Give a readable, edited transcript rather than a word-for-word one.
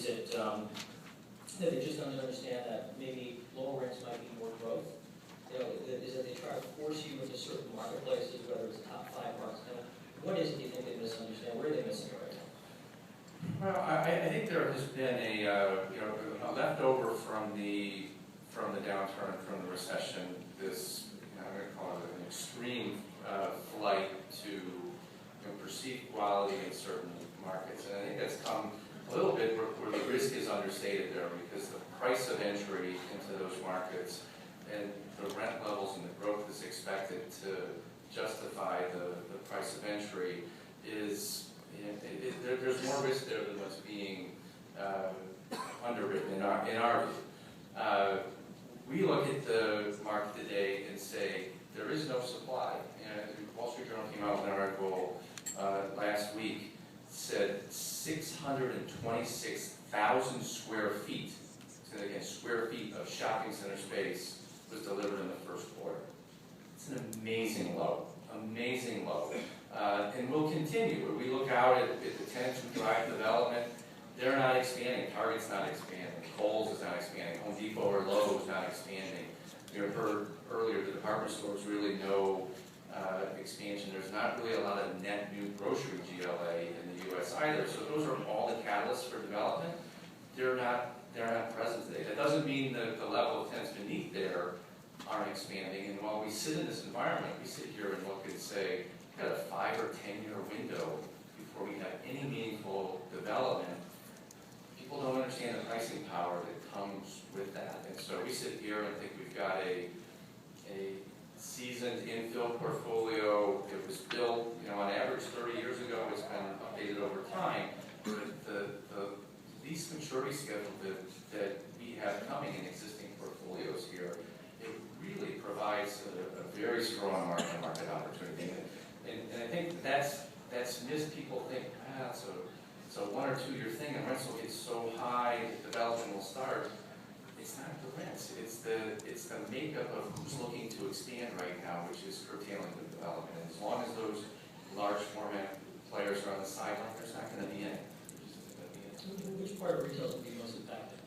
Is it that they just don't understand that maybe lower rents might be more growth? You know, is that they try to force you into certain marketplaces, whether it's top 5 markets? What is it you think they misunderstand? Where are they missing it right now? Well, I think there has been a leftover from the downturn, from the recession. This I'm going to call it an extreme flight to perceived quality in certain markets, and I think that's come a little bit where the risk is understated there, because the price of entry into those markets and the rent levels and the growth that's expected to justify the price of entry is, there's more risk there than what's being underwritten in our view. We look at the market today and say there is no supply. The Wall Street Journal came out with an article last week, said 626,000 square feet, so again, square feet of shopping center space was delivered in the first quarter. It's an amazing low, amazing low. And we'll continue. When we look out at the tenants who drive development, they're not expanding. Target's not expanding. Kohl's is not expanding. Home Depot or Lowe's is not expanding. You heard earlier the department stores really no expansion. There's not really a lot of net new grocery GLA in the U.S. either. So those are all the catalysts for development. They're not present today. That doesn't mean that the level of tenants beneath there aren't expanding. And while we sit in this environment, we sit here and look and say, we've got a 5 or 10 year window before we have any meaningful development. People don't understand the pricing power that comes with that. And so we sit here and think we've got a seasoned infill portfolio. It was built, on average 30 years ago. It's been updated over time. The lease maturity schedule that we have coming in existing portfolios here, it really provides a very strong market opportunity. And I think that's missed. People think, it's a 1 or 2 year thing, and rents will get so high that development will start. It's not the rents. It's the makeup of who's looking to expand right now, which is curtailing the development. And as long as those large format players are on the sideline, there's not going to be any. Which part of retail is going to be most impacted?